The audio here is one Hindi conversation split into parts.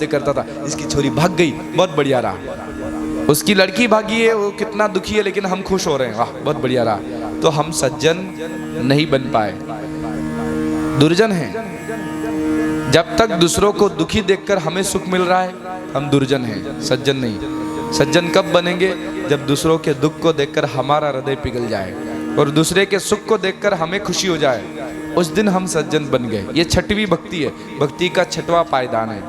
बातें करता था, इसकी छोरी भाग गई, बहुत बढ़िया रहा। उसकी लड़की भागी है, वो कितना दुखी है, लेकिन हम खुश हो रहे हैं, वाह बहुत बढ़िया रहा। तो हम सज्जन नहीं बन पाए, दुर्जन हैं। जब तक दूसरों को दुखी देखकर हमें सुख मिल रहा है, हम दुर्जन हैं, सज्जन नहीं। सज्जन कब बनेंगे? जब दूसरों के दुख को देखकर हमारा हृदय पिघल जाए और दूसरे के सुख को देखकर हमें खुशी हो जाए, उस दिन हम सज्जन बन गए। ये छठवीं भक्ति है, भक्ति का छठवां पायदान है।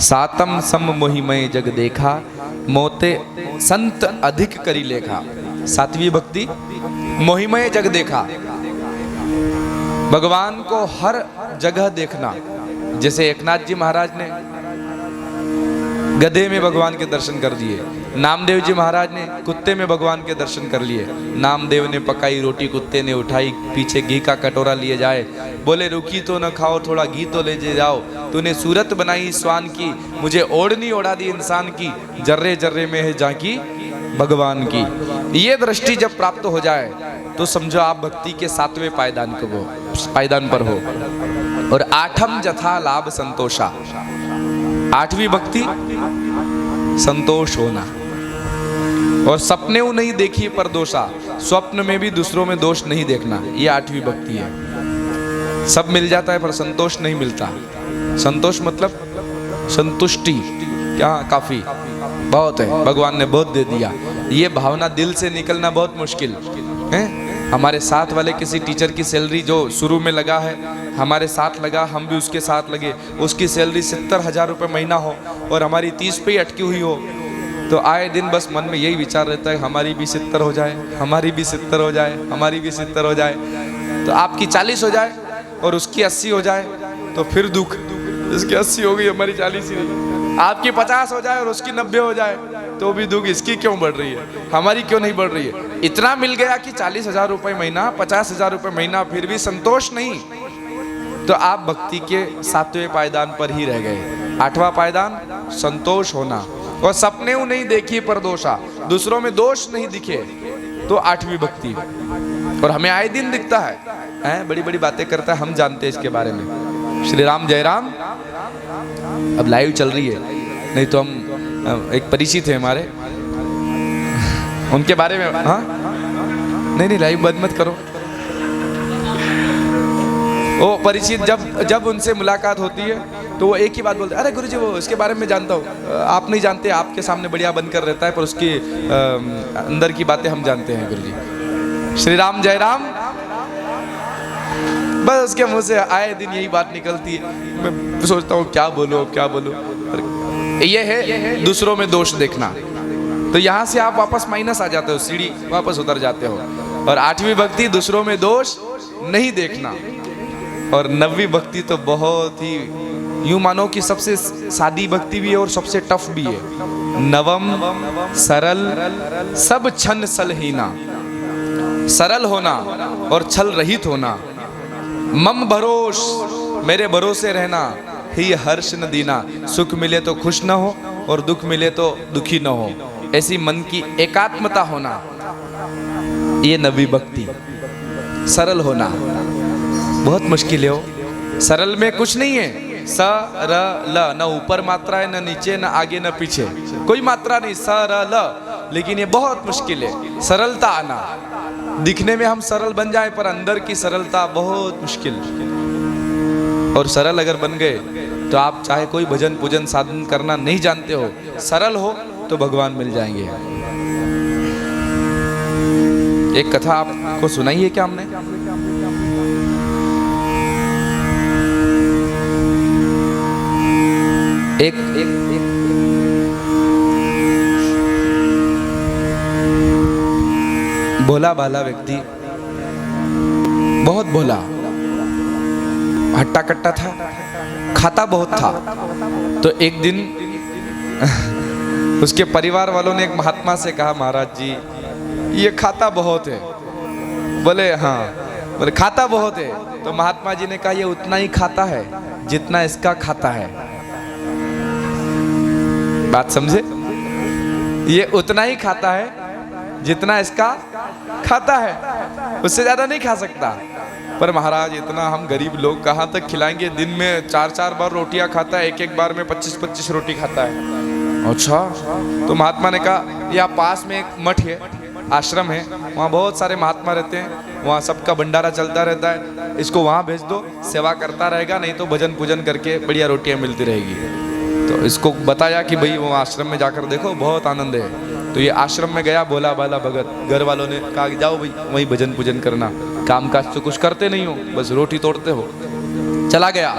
सातम सम मोहिमय जग देखा, मोते संत अधिक करी लेखा। सातवीं भक्ति मोहिमय जग देखा, भगवान को हर जगह देखना। जैसे एकनाथ जी महाराज ने गधे में भगवान के दर्शन कर दिए, नामदेव जी महाराज ने कुत्ते में भगवान के दर्शन कर लिए। नामदेव ने पकाई रोटी कुत्ते ने उठाई, पीछे घी का कटोरा लिए जाए, बोले रुकी तो न खाओ, थोड़ा घी तो ले जाओ। तूने सूरत बनाई स्वान की, मुझे ओढ़नी ओढ़ा दी इंसान की, जर्रे जर्रे में है झांकी भगवान की। ये दृष्टि जब प्राप्त हो जाए तो समझो आप भक्ति के सातवें पायदान पर हो। और आठम जथा लाभ संतोषा, आठवीं भक्ति संतोष होना। और सपने नहीं देखी पर दोषा, स्वप्न में भी दूसरों में दोष नहीं देखना, ये आठवीं भक्ति है। सब मिल जाता है पर संतोष नहीं मिलता। संतोष मतलब संतुष्टि, क्या काफी बहुत है, भगवान ने बहुत दे दिया, ये भावना दिल से निकलना बहुत मुश्किल है। हमारे साथ वाले किसी टीचर की सैलरी जो शुरू में लगा है, हमारे साथ लगा, हम भी उसके साथ लगे, उसकी सैलरी 70,000 रुपये महीना हो और हमारी 30 पे ही अटकी हुई हो, तो आए दिन बस मन में यही विचार रहता है हमारी भी 70 हो जाए, हमारी भी 70 हो जाए, हमारी भी 70 हो जाए। तो आपकी 40 हो जाए और उसकी 80 हो जाए तो फिर दुख, इसकी 80 हो गई हमारी 40 ही नहीं। आपकी 50 हो जाए और उसकी 90 हो जाए तो भी दुख, इसकी क्यों बढ़ रही है, हमारी क्यों नहीं बढ़ रही है। इतना मिल गया कि 40,000 रुपये महीना, 50,000 रुपये महीना, फिर भी संतोष नहीं, तो आप भक्ति के सातवें पायदान पर ही रह गए। आठवां पायदान संतोष होना। और सपने नहीं देखी पर दोषा, दूसरों में दोष नहीं दिखे, तो आठवीं भक्ति। और हमें आए दिन दिखता है, बड़ी बड़ी बातें करता है, हम जानते हैं इसके बारे में। श्री राम जय राम अब लाइव चल रही है, नहीं तो हम एक परिचित है हमारे, उनके बारे में, हाँ नहीं लाइव बंद मत करो। वो परिचित जब उनसे मुलाकात होती है तो वो एक ही बात बोलते हैं, अरे गुरुजी वो इसके बारे में जानता हूँ, आप नहीं जानते, आपके सामने बढ़िया बंद कर रहता है, पर उसकी अंदर की बातें हम जानते हैं गुरुजी। श्री राम जय राम, बस उसके मुंह से आए दिन यही बात निकलती है। मैं सोचता हूँ क्या बोलूँ क्या बोलूँ। ये है दूसरों में दोष देखना। तो यहाँ से आप वापस माइनस आ जाते हो, सीढ़ी वापस उतर जाते हो। और आठवीं भक्ति दूसरों में दोष नहीं देखना। और नवीं भक्ति तो बहुत ही, यूं मानो कि सबसे सादी भक्ति भी है और सबसे टफ भी है। नवम सरल सब छन सलहीना, सरल होना और छल रहित होना। मम भरोस, मेरे भरोसे रहना, ही हर्ष न दीना, सुख मिले तो खुश न हो और दुख मिले तो दुखी न हो, ऐसी मन की एकात्मता होना, ये नवी भक्ति। सरल होना बहुत मुश्किल है हो। सरल में कुछ नहीं है, सरल, न ऊपर मात्रा है, न नीचे, न आगे, न पीछे, कोई मात्रा नहीं, सरल। लेकिन ये बहुत मुश्किल है सरलता आना। दिखने में हम सरल बन जाए पर अंदर की सरलता बहुत मुश्किल। और सरल अगर बन गए तो आप चाहे कोई भजन पूजन साधन करना नहीं जानते हो, सरल हो तो भगवान मिल जाएंगे। एक कथा आपको सुनाई है क्या हमने? एक भोला भाला व्यक्ति, बहुत भोला, हट्टा कट्टा था, खाता बहुत था। तो एक दिन उसके परिवार वालों ने एक महात्मा से कहा, महाराज जी ये खाता बहुत है। बोले हाँ, बोले खाता बहुत है। तो महात्मा जी ने कहा ये उतना ही खाता है जितना इसका खाता है। बात समझे? ये उतना ही खाता है जितना इसका खाता है, उससे ज्यादा नहीं खा सकता। पर महाराज इतना हम गरीब लोग कहाँ तक खिलाएंगे, दिन में 4-4 बार रोटियां खाता है, एक बार में 25-25 रोटी खाता है। अच्छा, तो महात्मा ने कहा यहाँ पास में एक मठ है, आश्रम है, वहाँ बहुत सारे महात्मा रहते हैं, वहाँ सबका भंडारा चलता रहता है, इसको वहाँ भेज दो, सेवा करता रहेगा, नहीं तो भजन पूजन करके बढ़िया रोटियां मिलती रहेगी। तो इसको बताया कि भाई वो आश्रम में जाकर देखो, बहुत आनंद है। तो ये आश्रम में गया, भोला भाला भगत। घर वालों ने कहा कि जाओ भाई वहीं भजन पूजन करना, काम काज तो कुछ करते नहीं हो, बस रोटी तोड़ते हो। चला गया।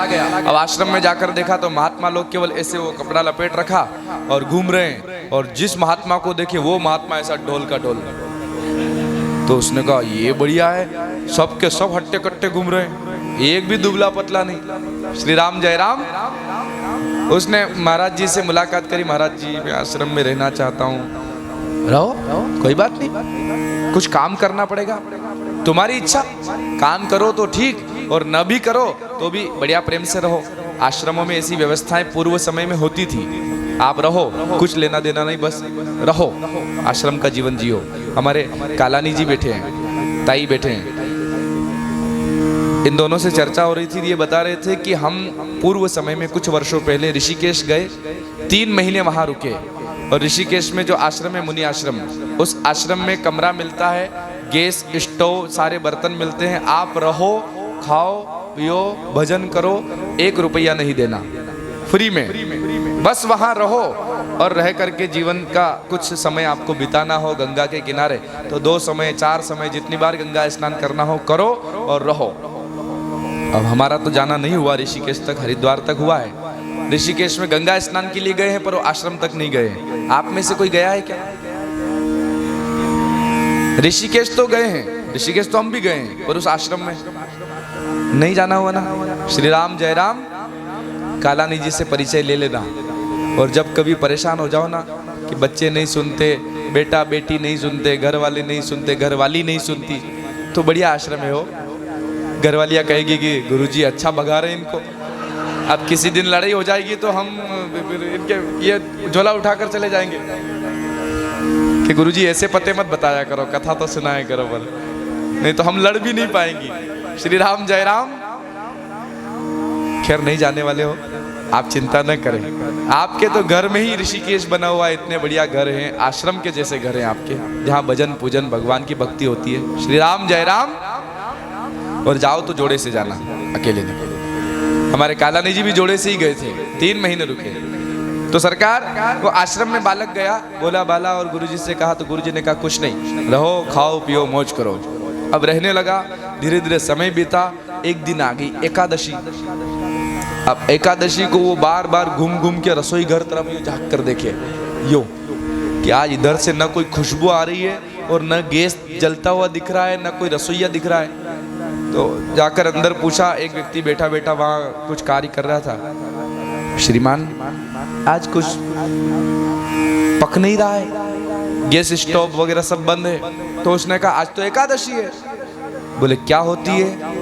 अब आश्रम में जाकर देखा तो महात्मा लोग केवल ऐसे वो कपड़ा लपेट रखा और घूम रहे हैं, और जिस महात्मा को देखे वो महात्मा ऐसा ढोल का ढोल। तो उसने कहा ये बढ़िया है, सबके सब हट्टे कट्टे घूम रहे हैं, एक भी दुबला पतला नहीं। श्री राम जय राम। उसने महाराज जी से मुलाकात करी, महाराज जी मैं आश्रम में रहना चाहता हूँ। रहो, कोई बात नहीं, कुछ काम करना पड़ेगा, तुम्हारी इच्छा, काम करो तो ठीक और न भी करो तो भी बढ़िया प्रेम से रहो। आश्रमों में ऐसी व्यवस्थाएं पूर्व समय में होती थी, आप रहो, कुछ लेना देना नहीं, बस रहो, आश्रम का जीवन जियो। हमारे कालानी जी बैठे हैं, ताई बैठे हैं, इन दोनों से चर्चा हो रही थी। ये बता रहे थे कि हम पूर्व समय में कुछ वर्षों पहले ऋषिकेश गए, 3 महीने वहां रुके, और ऋषिकेश में जो आश्रम है मुनि आश्रम, उस आश्रम में कमरा मिलता है, गैस स्टोव सारे बर्तन मिलते हैं, आप रहो, खाओ पियो, भजन करो, 1 रुपया नहीं देना, फ्री में, बस वहां रहो और रह करके जीवन का कुछ समय आपको बिताना हो गंगा के किनारे तो 2 समय 4 समय जितनी बार गंगा स्नान करना हो करो और रहो। अब हमारा तो जाना नहीं हुआ ऋषिकेश तक, हरिद्वार तक हुआ है। ऋषिकेश में गंगा स्नान के लिए गए हैं पर वो आश्रम तक नहीं गए। आप में से कोई गया है क्या? ऋषिकेश तो गए हैं, ऋषिकेश तो हम भी गए हैं, पर उस आश्रम में नहीं जाना हुआ ना। श्री राम जय राम। कालानी जी से परिचय ले लेना, और जब कभी परेशान हो जाओ ना कि बच्चे नहीं सुनते, बेटा बेटी नहीं सुनते, घर वाले नहीं सुनते, घर वाली नहीं सुनती, तो बढ़िया आश्रम है हो। घरवालियाँ कहेगी कि गुरुजी अच्छा भगा रहे इनको, अब किसी दिन लड़ाई हो जाएगी तो हम इनके ये झोला उठाकर चले जाएंगे कि गुरुजी ऐसे पते मत बताया करो, कथा तो सुनाया करो, बोल नहीं तो हम लड़ भी नहीं पाएंगी। श्री राम जय राम। खैर नहीं जाने वाले हो आप, चिंता न करें, आपके तो घर में ही ऋषिकेश बना हुआ है, इतने बढ़िया घर हैं, आश्रम के जैसे घर हैं आपके, जहाँ भजन पूजन भगवान की भक्ति होती है। श्री राम जय राम। और जाओ तो जोड़े से जाना, अकेले नहीं। हमारे कालानी जी भी जोड़े से ही गए थे, 3 महीने रुके। तो सरकार वो आश्रम में बालक गया, बोला बाला, और गुरुजी से कहा तो गुरुजी ने कहा कुछ नहीं, रहो खाओ पियो मौज करो। अब रहने लगा, धीरे धीरे समय बीता। एक दिन आ गई एकादशी। अब एकादशी को वो बार बार घूम घूम के रसोई घर तरफ यूं झाँक कर देखे, यो कि आज इधर से न कोई खुशबू आ रही है और न गैस जलता हुआ दिख रहा है, न कोई रसोईया दिख रहा है। तो जाकर अंदर पूछा, एक व्यक्ति बैठा बैठा वहाँ कुछ कार्य कर रहा था, श्रीमान आज कुछ पक नहीं रहा है, गैस स्टोव वगैरह सब बंद है। तो उसने कहा आज तो एकादशी है। बोले क्या होती है?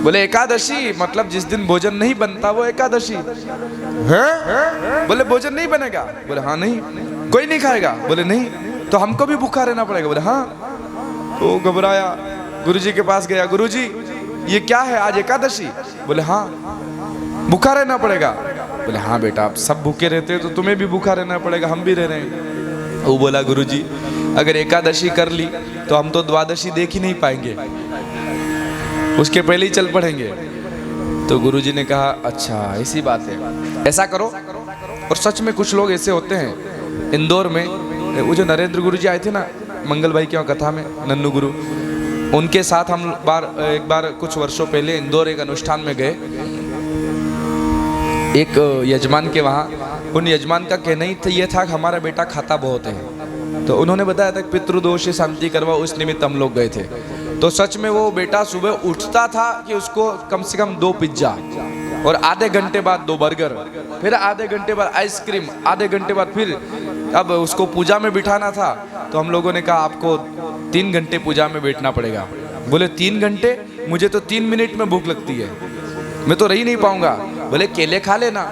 बोले एकादशी मतलब जिस दिन भोजन नहीं बनता वो एकादशी है। बोले भोजन नहीं बनेगा? बोले हाँ। नहीं कोई नहीं खाएगा? बोले नहीं। तो हमको भी भूखा रहना पड़ेगा? बोले हाँ। तो घबराया, गुरुजी के पास गया, गुरुजी ये क्या है आज एकादशी? बोले हाँ। भूखा रहना पड़ेगा? बोले हाँ बेटा, आप सब भूखे रहते हैं तो तुम्हें भी भूखा रहना पड़ेगा, हम भी रह रहे हैं। वो बोला गुरुजी अगर एकादशी कर ली तो हम तो द्वादशी देख ही नहीं पाएंगे, उसके पहले ही चल पड़ेंगे। तो गुरुजी ने कहा अच्छा ऐसी बात है, ऐसा करो। और सच में कुछ लोग ऐसे होते हैं। इंदौर में वो जो नरेंद्र गुरुजी आए थे ना मंगल भाई की कथा में, नन्नू गुरु, उनके साथ हम एक बार कुछ वर्षों पहले इंदौर एक अनुष्ठान में गए। एक यजमान के वहाँ, उन यजमान का कहना ही ये था कि हमारा बेटा खाता बहुत है। तो उन्होंने बताया था पितृदोष शांति करवा, उस निमित्त हम लोग गए थे। तो सच में वो बेटा सुबह उठता था कि उसको कम से कम 2 पिज्जा और आधे घंटे बाद 2 बर्गर, फिर आधे घंटे बाद आइसक्रीम, आधे घंटे बाद फिर अब उसको पूजा में बिठाना था। तो हम लोगों ने कहा आपको 3 घंटे पूजा में बैठना पड़ेगा। बोले 3 घंटे? मुझे तो 3 मिनट में भूख लगती है, मैं तो रही नहीं पाऊंगा। बोले केले खा लेना।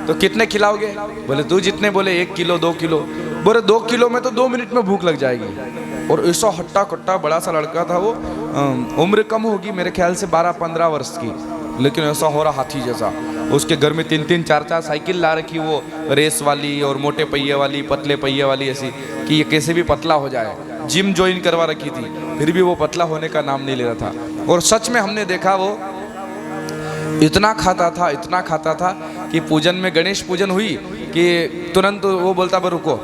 तो कितने खिलाओगे? बोले तू जितने बोले, 1 किलो 2 किलो। बोले 2 किलो में तो 2 मिनट में भूख लग जाएगी। और ऐसा हट्टा कट्टा बड़ा सा लड़का था वो, उम्र कम होगी मेरे ख्याल से 12-15 वर्ष की, लेकिन ऐसा हो रहा हाथी जैसा। उसके घर में 3-3 4-4 साइकिल ला रखी, वो रेस वाली और मोटे पहिए वाली, पतले पहिए वाली, ऐसी कि ये कैसे भी पतला हो जाए। जिम ज्वाइन करवा रखी थी, फिर भी वो पतला होने का नाम नहीं ले रहा था। और सच में हमने देखा वो इतना खाता था कि पूजन में, गणेश पूजन हुई कि तुरंत वो बोलता पर रुको,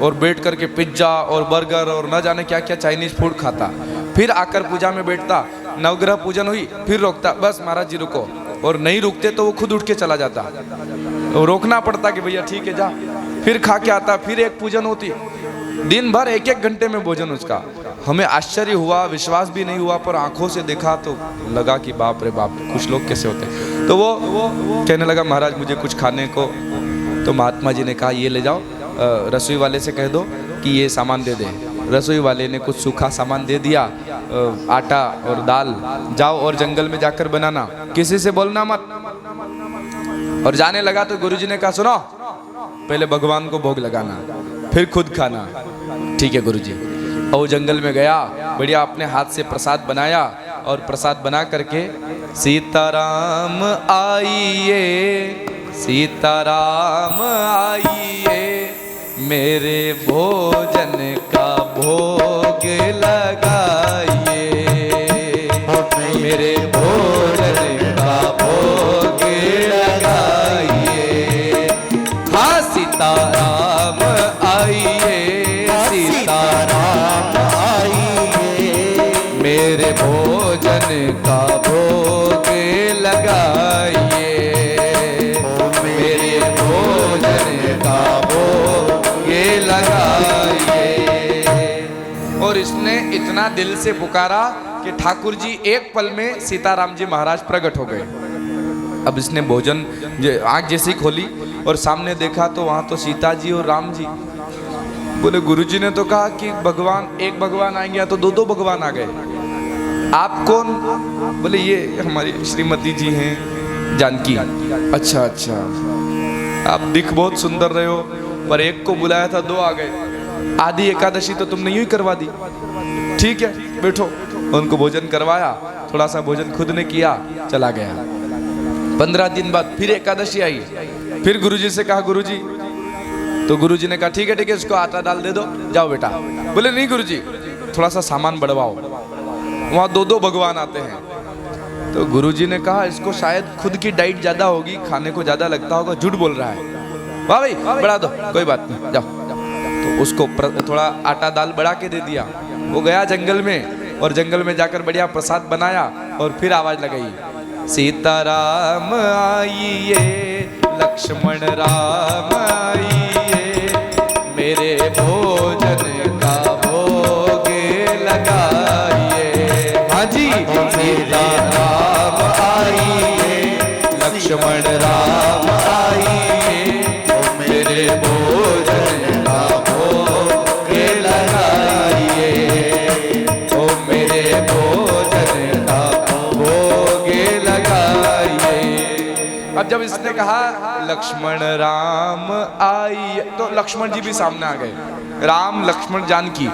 और बैठ करके पिज्ज़ा और बर्गर और न जाने क्या क्या चाइनीज़ फूड खाता। फिर आकर पूजा में बैठता, नवग्रह पूजन हुई, फिर रोकता, बस महाराज जी रुको, और नहीं रुकते तो वो खुद उठ के चला जाता, रोकना पड़ता कि भैया ठीक है जा। फिर खा के आता, फिर एक पूजन होती, दिन भर 1-1 घंटे में भोजन उसका। हमें आश्चर्य हुआ, विश्वास भी नहीं हुआ, पर आंखों से देखा तो लगा कि बाप रे बाप, कुछ लोग कैसे होते हैं। तो वो कहने लगा महाराज मुझे कुछ खाने को। तो महात्मा जी ने कहा ये ले जाओ, रसोई वाले से कह दो कि ये सामान दे दे। रसोई वाले ने कुछ सूखा सामान दे दिया, आटा और दाल, जाओ और जंगल में जाकर बनाना, किसी से बोलना मत। और जाने लगा तो गुरुजी ने कहा सुनो, पहले भगवान को भोग लगाना, फिर खुद खाना। ठीक है गुरुजी। और वो जंगल में गया, बढ़िया अपने हाथ से प्रसाद बनाया, और प्रसाद बना करके सीताराम आइए, सीताराम आइए, मेरे भोजन का भोग लगाइए, मेरे भोजन का भोग लगाइए। हाँ सीताराम आइए, सीताराम आइए, मेरे भोजन का भोग लगाइए, मेरे भोजन का भोग लगाइए। और इसने इतना दिल से पुकारा कि ठाकुर जी एक पल में सीताराम जी महाराज प्रकट हो गए। अब इसने भोजन आंख जैसी खोली और सामने देखा तो वहां तो सीता जी और राम जी। बोले गुरुजी ने तो कहा कि भगवान, एक भगवान आएंगे, तो 2-2 भगवान आ गए, आप कौन? बोले ये हमारी श्रीमती जी हैं, जानकी। अच्छा अच्छा, आप दिख बहुत सुंदर रहे हो, पर एक को बुलाया था 2 आ गए। आधी एकादशी तो तुमने यूं ही करवा दी। ठीक है बैठो। उनको भोजन करवाया, थोड़ा सा भोजन खुद ने किया, चला गया। 15 दिन बाद फिर एकादशी आई, फिर गुरुजी से कहा गुरुजी, तो गुरुजी ने कहा ठीक है इसको आटा डाल दे दो, जाओ बेटा। बोले नहीं गुरुजी, थोड़ा सा सामान बढ़वाओ, वहाँ 2-2 भगवान आते हैं। तो गुरुजी ने कहा इसको शायद खुद की डाइट ज्यादा होगी, खाने को ज्यादा लगता होगा, झूठ बोल रहा है। वाह भाई बढ़ा दो, कोई बात नहीं, जाओ। तो उसको थोड़ा आटा दाल बढ़ा के दे दिया। वो गया जंगल में, और जंगल में जाकर बढ़िया प्रसाद बनाया, और फिर आवाज लगाई सीताराम आइए, लक्ष्मण राम आइए, मेरे भोजन का भोग लगाइए। हाँ जी, सीताराम आइए, लक्ष्मण राम आइए, मेरे भोजन का भोग लगाइए, ओ मेरे भोजन का भोग लगाइए। अब जब इसने कहा लक्ष्मण राम आइए, तो लक्ष्मण जी भी सामने आ गए, राम लक्ष्मण जानकी।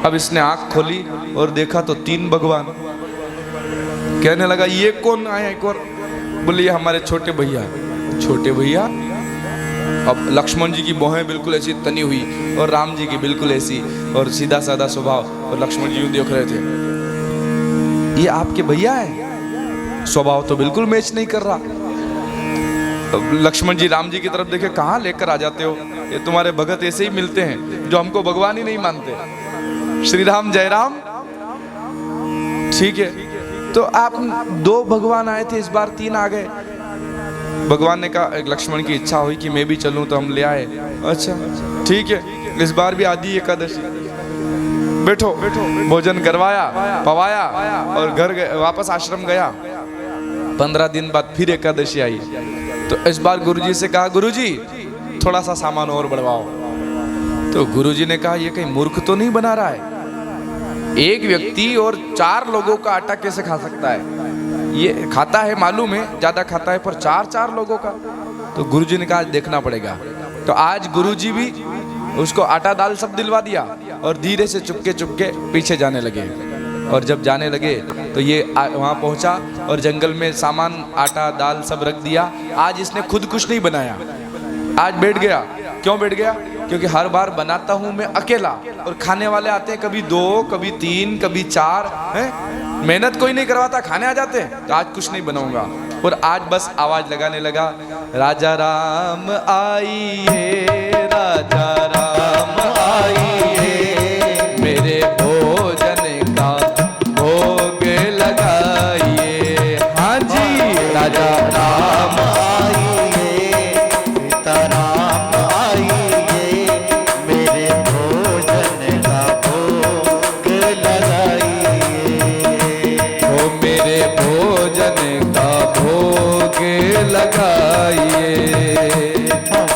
अब इसने आंख खोली और देखा तो 3 भगवान। कहने लगा ये कौन आए एक और? बोले ये हमारे छोटे भैया। छोटे भैया? अब लक्ष्मण जी की भौहें बिल्कुल ऐसी तनी हुई, और राम जी की बिल्कुल ऐसी, और सीधा साधा स्वभाव, और लक्ष्मण जी यूं देख रहे थे, ये आपके भैया है? स्वभाव तो बिल्कुल मैच नहीं कर रहा। लक्ष्मण जी राम जी की तरफ देखे, कहाँ लेकर आ जाते हो, ये तुम्हारे भगत ऐसे ही मिलते हैं जो हमको भगवान ही नहीं मानते। श्री राम जय राम। ठीक है, तो आप 2 भगवान आए थे, इस बार 3 आ गए। भगवान ने कहा, लक्ष्मण की इच्छा हुई कि मैं भी चलूं तो हम ले आए। अच्छा ठीक है, इस बार भी आदि एकादशी। बैठो, भोजन करवाया, पवाया, और घर वापस आश्रम गया। 15 दिन बाद फिर एकादशी आई, तो इस बार गुरुजी से कहा गुरुजी थोड़ा सा सामान और बढ़वाओ। तो गुरुजी ने कहा ये कहीं मूर्ख तो नहीं बना रहा है, एक व्यक्ति और 4 लोगों का आटा कैसे खा सकता है? ये खाता है मालूम है, ज्यादा खाता है, पर 4 लोगों का। तो गुरुजी ने कहा देखना पड़ेगा। तो आज गुरुजी भी उसको आटा दाल सब दिलवा दिया, और धीरे से चुपके चुपके पीछे जाने लगे। और जब जाने लगे तो ये वहाँ पहुँचा और जंगल में सामान आटा दाल सब रख दिया। आज इसने खुद कुछ नहीं बनाया, आज बैठ गया। क्यों बैठ गया? क्योंकि हर बार बनाता हूँ मैं अकेला और खाने वाले आते हैं कभी 2 कभी 3 कभी 4 हैं। मेहनत कोई नहीं करवाता, खाने आ जाते हैं। तो आज कुछ नहीं बनाऊंगा। और आज बस आवाज लगाने लगा, राजा राम आइए, राजा राम आइए, मेरे भोजन का भोग लगाइए। हाँ जी, राजा राम आइए, सीताराम आइए, मेरे भोजन का भोग लगाइए। ओ मेरे भोजन का भोग लगाइए,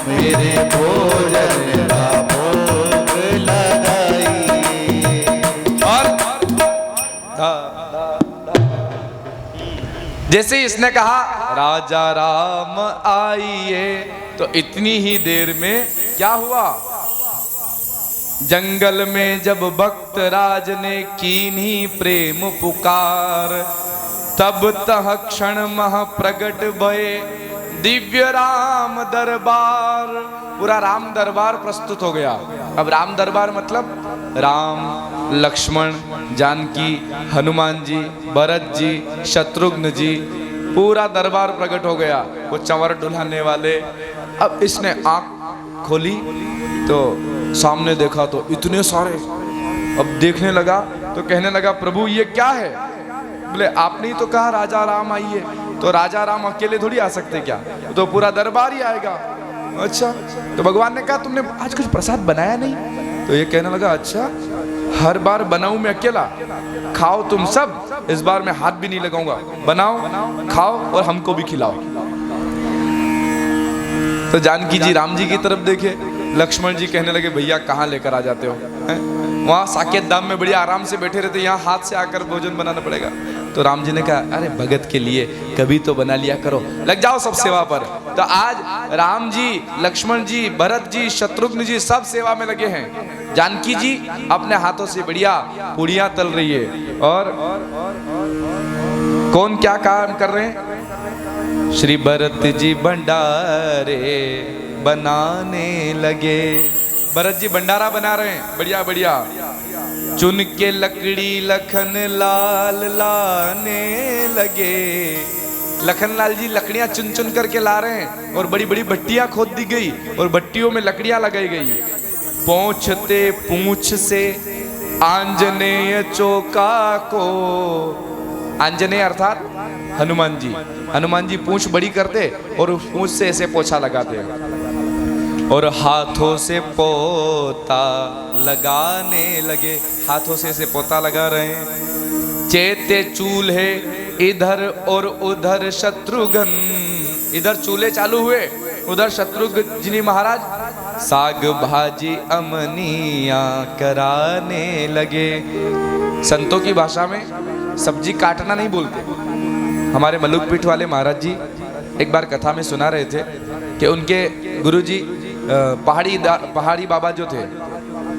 मेरे भोजन का भोग लगाइए। और जैसे इसने कहा राजा राम आइए, तो इतनी ही देर में क्या हुआ? जंगल में जब भक्त राज ने कीन्ही प्रेम पुकार, तब तह क्षण मह प्रगट भये दिव्य राम दरबार। पूरा राम दरबार प्रस्तुत हो गया। अब राम दरबार मतलब राम, लक्ष्मण, जानकी, हनुमान जी, भरत जी, शत्रुघ्न जी, पूरा दरबार प्रकट हो गया। वो चंवर डुलाने वाले। अब इसने आंख खोली तो सामने देखा तो इतने सारे। अब देखने लगा तो कहने लगा, प्रभु ये क्या है? बोले आपने ही तो कहा राजा राम आइए, तो राजा राम अकेले थोड़ी आ सकते क्या? तो पूरा दरबार ही आएगा। अच्छा, तो भगवान ने कहा तुमने आज कुछ प्रसाद बनाया नहीं? तो ये कहने लगा, अच्छा हर बार बनाऊं मैं अकेला, खाओ तुम सब, इस बार मैं हाथ भी नहीं लगाऊंगा, बनाओ खाओ और हमको भी खिलाओ। तो जानकी जी राम जी की तरफ देखे, लक्ष्मण जी कहने लगे भैया कहाँ लेकर आ जाते हो? वहाँ साकेत धाम में बढ़िया आराम से बैठे रहते, यहाँ हाथ से आकर भोजन बनाना पड़ेगा। तो राम जी ने कहा अरे भगत के लिए कभी तो बना लिया करो, लग जाओ सब सेवा पर। तो आज राम जी, लक्ष्मण जी, भरत जी, शत्रुघ्न जी सब सेवा में लगे हैं। जानकी जी अपने हाथों से बढ़िया पूड़ियाँ तल रही है। और कौन क्या काम कर रहे हैं? श्री भरत जी भंडारे बनाने लगे। भरत जी भंडारा बना रहे हैं बढ़िया बढ़िया। चुन के लकड़ी लखन लाल लाने लगे। लखन लाल जी लकड़ियां चुन चुन करके ला रहे हैं और बड़ी बड़ी भट्टियां खोद दी गई और भट्टियों में लकड़ियां लगाई गई। पहुंचते पूंछ से आंजनेय चौका को, आंजनेय अर्थात हनुमान जी, हनुमान जी पूंछ बड़ी करते और उस पूंछ से ऐसे पोछा लगाते और हाथों से पोता लगाने लगे। हाथों से ऐसे पोता लगा रहे हैं। चेते चूल्हे इधर और उधर शत्रुघ्न, इधर चूल्हे चालू हुए, उधर शत्रुघ्न जी महाराज साग भाजी अमनिया कराने लगे। संतों की भाषा में सब्जी काटना नहीं बोलते। हमारे मलुक पीठ वाले महाराज जी एक बार कथा में सुना रहे थे कि उनके गुरुजी पहाड़ी बाबा जो थे,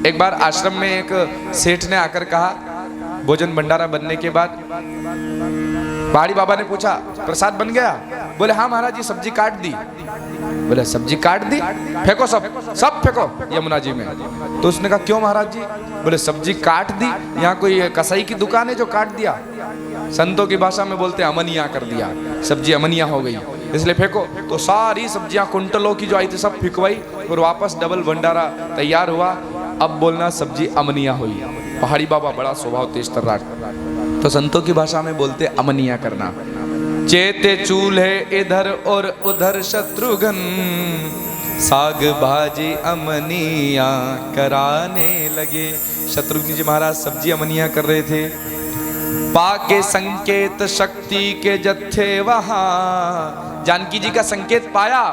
एक बार आश्रम में एक सेठ ने आकर कहा, भोजन भंडारा बनने के बाद पहाड़ी बाबा ने पूछा प्रसाद बन गया? बोले हाँ महाराज जी सब्जी काट दी। बोले सब्जी काट दी? फेंको सब फेंको यमुना जी में। तो उसने कहा क्यों महाराज जी? बोले सब्जी काट दी, यहाँ कोई कसाई की दुकान है जो काट दिया? संतों की भाषा में बोलते अमनिया कर दिया, सब्जी अमनिया हो गई इसलिए फेंको। तो सारी सब्जियां कुंटलों की जो आई थी सब फिकवाई और वापस डबल भंडारा तैयार हुआ। अब बोलना सब्जी अमनिया हुई। पहाड़ी बाबा बड़ा स्वभाव तेज तर्रार, तो संतों की भाषा में बोलते अमनिया करना। चेते चूल्हे इधर और उधर शत्रुघ्न, साग भाजी अमनिया कराने लगे। शत्रुघ्न जी महाराज सब्जी अमनिया कर रहे थे। पाके संकेत शक्ति के जत्थे वहां, जानकी जी का संकेत पाया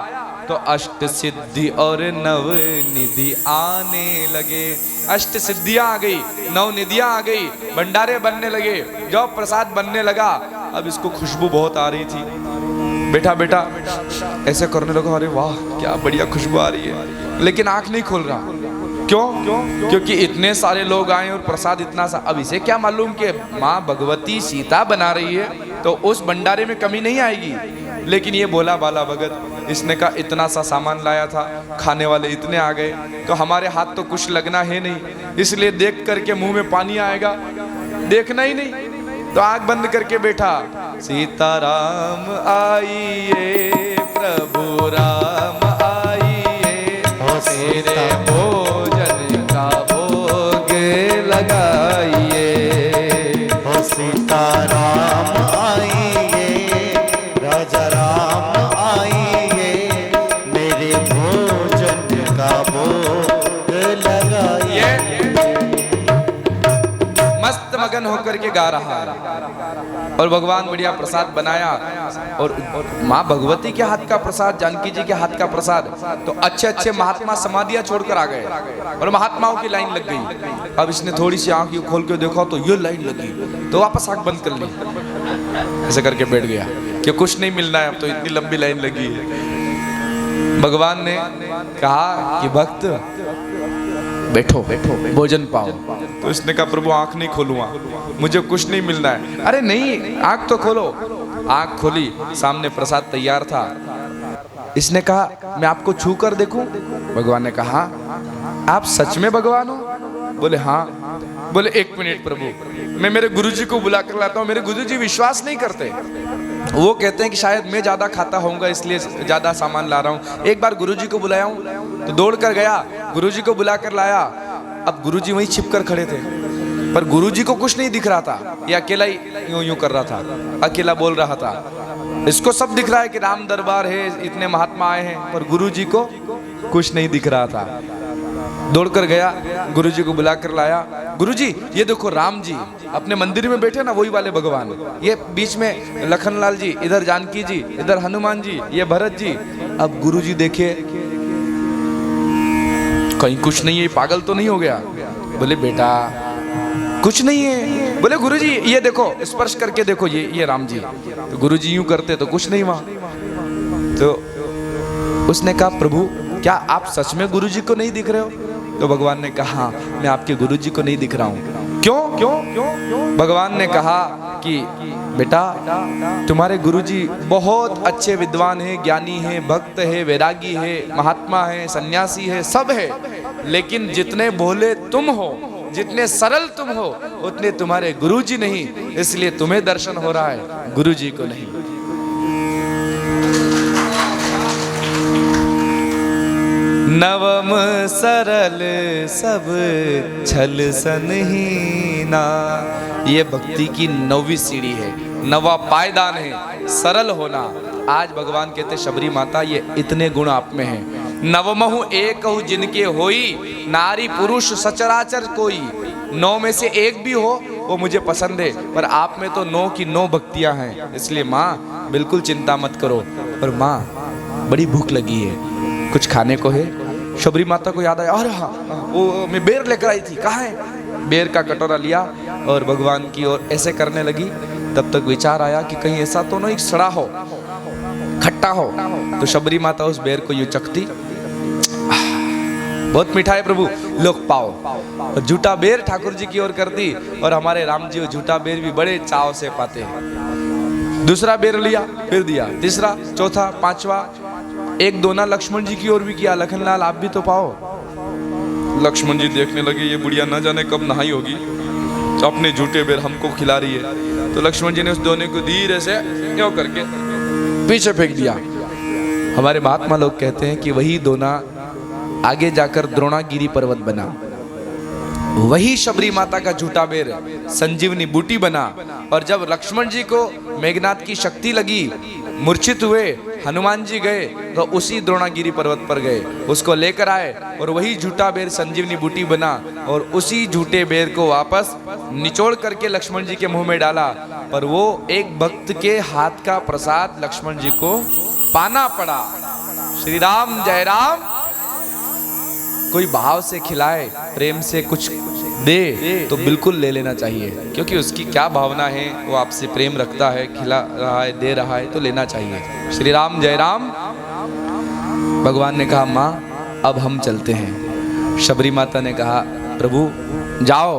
तो अष्ट सिद्धि और नव निधि आने लगे। अष्ट सिद्धियां आ गई, नव निधियां आ गई, भंडारे बनने लगे। जब प्रसाद बनने लगा, अब इसको खुशबू बहुत आ रही थी। बेटा बेटा ऐसे करने लगा, अरे वाह क्या बढ़िया खुशबू आ रही है, लेकिन आंख नहीं खोल रहा। क्यों? क्योंकि इतने सारे लोग आए और प्रसाद इतना सा। अब इसे क्या मालूम कि माँ भगवती सीता बना रही है तो उस भंडारे में कमी नहीं आएगी। लेकिन ये बोला बाला भगत, इसने कहा इतना सा सामान लाया था, खाने वाले इतने आ गए तो हमारे हाथ तो कुछ लगना है नहीं, इसलिए देख करके मुंह में पानी आएगा, देखना ही नहीं। तो आंख बंद करके बैठा, सीताराम आइए प्रभु राम आइए, तेरे भोजन का भोग लगाइए। सीताराम आइए, राजा राम आइए, मेरे भोजन का भोग लगाइए। मस्त मगन होकर के गा रहा है और भगवान बढ़िया प्रसाद बनाया। और माँ भगवती के हाथ का प्रसाद, जानकी जी के हाथ का प्रसाद, तो अच्छे अच्छे महात्मा समाधियां छोड़कर आ गए और महात्माओं की लाइन लग गई। अब इसने थोड़ी सी आंख खोल के देखा तो ये लाइन लगी, तो वापस आंख बंद कर ली, ऐसे करके बैठ गया कि कुछ नहीं मिलना है, अब तो इतनी लंबी लाइन लगी है। भगवान ने कहा कि भक्त बैठो बैठो, भोजन पाओ। तो इसने कहा प्रभु आंख नहीं खोलूंगा, मुझे कुछ नहीं मिलना है। अरे नहीं, आंख तो खोलो। आंख खोली, सामने प्रसाद तैयार था। इसने कहा मैं आपको छू कर देखूं? भगवान ने कहा आप सच में भगवान हो? बोले हाँ। बोले एक मिनट प्रभु, मैं मेरे गुरुजी को बुला कर लाता हूँ। मेरे गुरुजी विश्वास नहीं करते, वो कहते हैं कि शायद मैं ज्यादा खाता होऊंगा इसलिए ज्यादा सामान ला रहा हूँ। एक बार गुरुजी को बुलाया हूँ, तो दौड़ कर गया, गुरुजी को बुला कर लाया। अब गुरुजी वहीं छिप कर खड़े थे, पर गुरुजी को कुछ नहीं दिख रहा था, ये अकेला ही यूं यूं कर रहा था, अकेला बोल रहा था। इसको सब दिख रहा है कि राम दरबार है, इतने महात्मा आए हैं, पर गुरुजी को कुछ नहीं दिख रहा था। दौड़कर गया, गुरुजी को बुला कर लाया। गुरुजी ये देखो राम जी अपने मंदिर में बैठे ना, वही वाले भगवान, ये बीच में लखनलाल जी, इधर जानकी जी, इधर हनुमान जी, ये भरत जी। अब गुरुजी देखे कहीं कुछ नहीं है, पागल तो नहीं हो गया? बोले बेटा कुछ नहीं है। बोले गुरुजी ये देखो, स्पर्श करके देखो, ये राम जी। तो गुरुजी यूं करते तो कुछ नहीं वहां। तो उसने कहा प्रभु क्या आप सच में गुरुजी को नहीं दिख रहे हो? तो भगवान ने कहा मैं आपके गुरुजी को नहीं दिख रहा हूं। क्यों क्यों क्यों? भगवान ने कहा कि बेटा तुम्हारे गुरुजी बहुत अच्छे विद्वान हैं, ज्ञानी हैं, भक्त है, वैरागी है, महात्मा है, सन्यासी है, सब है, लेकिन जितने भोले तुम हो, जितने सरल तुम हो, उतने तुम्हारे गुरुजी नहीं, इसलिए तुम्हें दर्शन हो रहा है, गुरुजी को नहीं। नवम सरल सब छल सनहीना, ये भक्ति की नौवीं सीढ़ी है, नवा पायदान है, सरल होना। आज भगवान कहते शबरी माता ये इतने गुण आप में हैं। नवमहु एक जिनके होई, नारी पुरुष सचराचर कोई। 9 में से एक भी हो वो मुझे पसंद है, पर आप में तो 9 की 9 भक्तियां हैं, इसलिए माँ बिल्कुल चिंता मत करो। और माँ बड़ी भूख लगी है, कुछ खाने को है? शबरी माता को याद आया, अरे हाँ वो मैं बेर लेकर आई थी, कहाँ है? बेर का कटोरा लिया और भगवान की ओर ऐसे करने लगी। तब तक विचार आया कि कहीं ऐसा तो नहीं सड़ा हो, खट्टा हो। तो शबरी माता उस बेर को यूं चखती, बहुत मीठा है प्रभु, लोग पाओ। और झूठा बेर ठाकुर जी की ओर करती, और हमारे राम जी झूठा बेर भी बड़े चाव से पाते हैं। दूसरा बेर लिया, फिर दिया, तीसरा, चौथा, पांचवा, एक दोना लक्ष्मण जी की ओर भी किया, लखनलाल आप भी तो पाओ। लक्ष्मण जी देखने लगे ये बुढ़िया न जाने कब नहाई होगी, तो अपने झूठे बेर हमको खिला रही है। तो लक्ष्मण जी ने उस दोने को धीरे से क्यों करके पीछे फेंक दिया। हमारे महात्मा लोग कहते हैं कि वही दोना आगे जाकर द्रोणागिरी पर्वत बना, वही शबरी माता का झूठा बेर संजीवनी बूटी बना। और जब लक्ष्मण जी को मेघनाथ की शक्ति लगी, मूर्छित हुए, हनुमान जी गए तो उसी द्रोणागिरी पर्वत पर गए, उसको लेकर आए और वही झूठा बेर संजीवनी बूटी बना। और उसी झूठे बेर को वापस निचोड़ करके लक्ष्मण जी के मुंह में डाला, पर वो एक भक्त के हाथ का प्रसाद लक्ष्मण जी को पाना पड़ा। श्री राम जय राम। कोई भाव से खिलाए, प्रेम से कुछ दे तो बिल्कुल ले लेना चाहिए, क्योंकि उसकी क्या भावना है, वो आपसे प्रेम रखता है, खिला रहा है, दे रहा है, तो लेना चाहिए। श्री राम जय राम। भगवान ने कहा माँ अब हम चलते हैं। शबरी माता ने कहा प्रभु जाओ,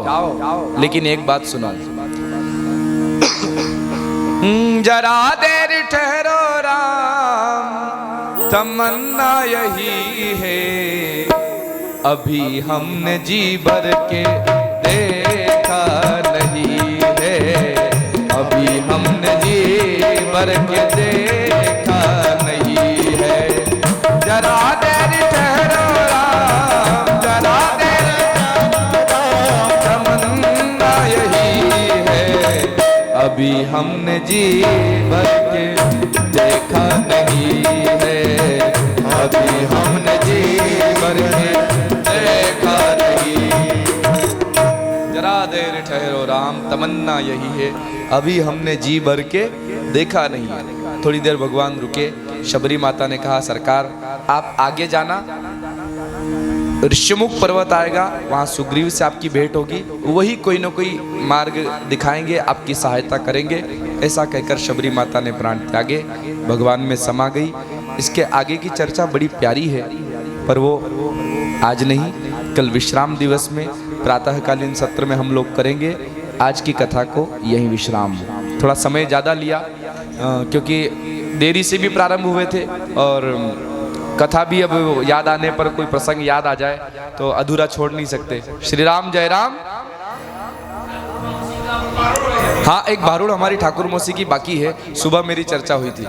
लेकिन एक बात सुनो, जरा देर ठहरो राम, तमन्ना यही है, अभी हमने जी भर के देखा नहीं है, अभी हमने जी भर के देखा नहीं है। जरा देर ठहरो राम, जरा देर तमन्ना यही है, अभी हमने जी भर के देखा नहीं है, अभी हमने जी भर के देखा नहीं। जरा देर ठहरो राम, तमन्ना यही है, अभी हमने जी भर के देखा नहीं है। थोड़ी देर भगवान रुके। शबरी माता ने कहा सरकार आप आगे जाना, ऋषिमुख पर्वत आएगा, वहाँ सुग्रीव से आपकी भेंट होगी, वही कोई न कोई मार्ग दिखाएंगे, आपकी सहायता करेंगे। ऐसा कहकर शबरी माता ने प्राण त्यागे, भगवान में समा गई। इसके आगे की चर्चा बड़ी प्यारी है, पर वो आज नहीं, कल विश्राम दिवस में प्रातःकालीन सत्र में हम लोग करेंगे। आज की कथा को यहीं विश्राम। थोड़ा समय ज़्यादा लिया क्योंकि देरी से भी प्रारंभ हुए थे और कथा भी अब याद आने पर कोई प्रसंग याद आ जाए तो अधूरा छोड़ नहीं सकते। श्री राम जय राम। हाँ, एक भारूड़ हमारी ठाकुर मौसी की बाकी है, सुबह मेरी चर्चा हुई थी।